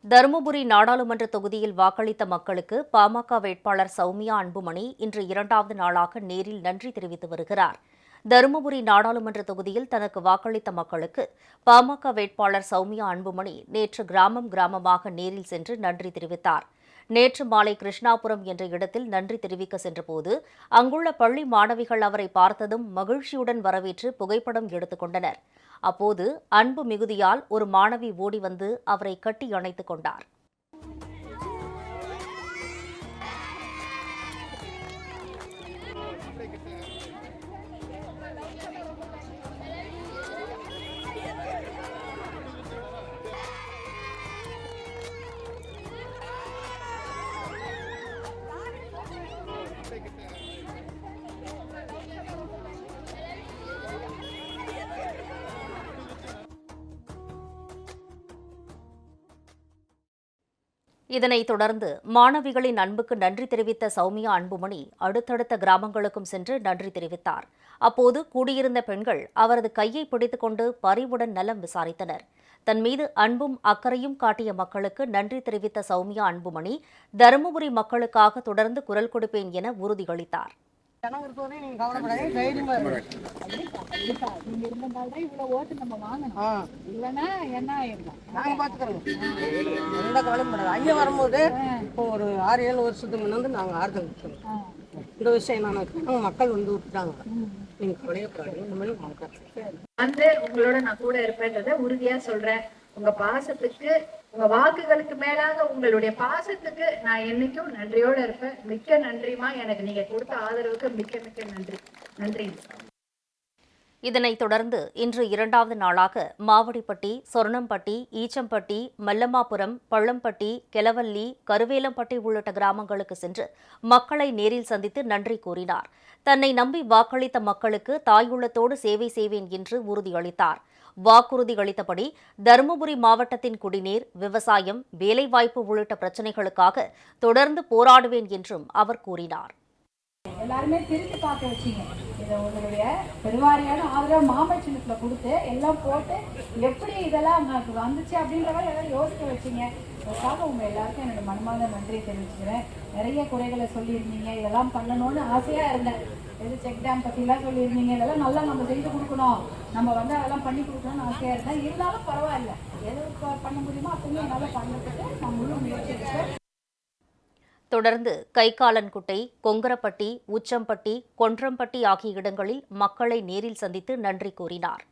தருமபுரி நாடாளுமன்ற தொகுதியில் வாக்களித்த மக்களுக்கு பாமக வேட்பாளர் சௌமியா அன்புமணி இன்று இரண்டாவது நாளாக நேரில் நன்றி தெரிவித்து வருகிறார். தருமபுரி நாடாளுமன்ற தொகுதியில் தனக்கு வாக்களித்த மக்களுக்கு பாமக வேட்பாளர் சௌமியா அன்புமணி நேற்று கிராமமாக நேரில் சென்று நன்றி தெரிவித்தார். நேற்று மாலை கிருஷ்ணாபுரம் என்ற இடத்தில் நன்றி தெரிவிக்க சென்றபோது அங்குள்ள பள்ளி மாணவிகள் அவரை பார்த்ததும் மகிழ்ச்சியுடன் வரவேற்று புகைப்படம் எடுத்துக் கொண்டனர். அப்போது அன்பு மிகுதியால் ஒரு மாணவி ஓடி வந்து அவரை கட்டி அணைத்துக் கொண்டார். இதனைத் தொடர்ந்து மாணவிகளின் அன்புக்கு நன்றி தெரிவித்த சௌமியா அன்புமணி அடுத்தடுத்த கிராமங்களுக்கும் சென்று நன்றி தெரிவித்தார். அப்போது கூடியிருந்த பெண்கள் அவரது கையை பிடித்துக்கொண்டு பரிவுடன் நலம் விசாரித்தனர். தன் மீது அன்பும் அக்கறையும் காட்டிய மக்களுக்கு நன்றி தெரிவித்த சௌமியா அன்புமணி தருமபுரி மக்களுக்காக தொடர்ந்து குரல் கொடுப்பேன் என உறுதியளித்தார். வரும்போது இப்போ ஒரு 6-7 வருஷத்துக்கு முன்னாடி நாங்க ஆறுதல் இந்த விஷயம் நாங்க மக்கள் வந்து விட்டுட்டாங்க. உங்களோட நான் கூட இருப்பேன்றத உறுதியா சொல்றேன். உங்க பாசத்துக்கு, உங்க வாக்குகளுக்கு மேலாக உங்களுடைய பாசத்துக்கு நான் என்னைக்கும் நன்றியோட இருப்பேன். மிக்க நன்றிமா, எனக்கு நீங்க கொடுத்த ஆதரவுக்கு மிக்க மிக்க நன்றி. நன்றி. இதனைத் தொடர்ந்து இன்று இரண்டாவது நாளாக மாவடிப்பட்டி, சொர்ணம்பட்டி, ஈச்சம்பட்டி, மல்லமாபுரம், பள்ளம்பட்டி, கெலவல்லி, கருவேலம்பட்டி உள்ளிட்ட கிராமங்களுக்கு சென்று மக்களை நேரில் சந்தித்து நன்றி கூறினார். தன்னை நம்பி வாக்களித்த மக்களுக்கு தாயுள்ளத்தோடு சேவை செய்வேன் என்று உறுதியளித்தார். வாக்குறுதி அளித்தபடி தருமபுரி மாவட்டத்தின் குடிநீர், விவசாயம், வேலைவாய்ப்பு உள்ளிட்ட பிரச்சினைகளுக்காக தொடர்ந்து போராடுவேன் என்றும் அவர் கூறினார். எல்லாருமே திரும்பி பார்க்க வச்சிங்க. இதை உங்களுடைய பெருவாரியான ஆதரவு மாம சின்னத்துல கொடுத்து எல்லாம் போட்டு எப்படி இதெல்லாம் உங்களுக்கு வந்துச்சு அப்படின்ற மாதிரி எல்லாம் யோசிக்க வச்சிங்க. அதுக்காக உங்க எல்லாருக்கும் என்னோட மனமார்ந்த நன்றியை தெரிவிச்சுக்கிறேன். நிறைய குறைகளை சொல்லியிருந்தீங்க, இதெல்லாம் பண்ணணும்னு ஆசையா இருந்தேன். செக் டேம் பற்றிலாம் சொல்லியிருந்தீங்க, இதெல்லாம் நல்லா நம்ம செஞ்சு கொடுக்கணும், நம்ம வந்து அதெல்லாம் பண்ணி கொடுக்கணும்னு ஆசையாக இருந்தேன். இருந்தாலும் பரவாயில்ல, எது பண்ண முடியுமோ அப்பவுமே என்னால் பண்ணுறதுக்கு நான் முழு முயற்சி எடுத்தேன். தொடர்ந்து கைகாலன்குட்டை, கொங்கரப்பட்டி, உச்சம்பட்டி, கொன்றம்பட்டி ஆகிய இடங்களில் மக்களை நேரில் சந்தித்து நன்றி கூறினார்.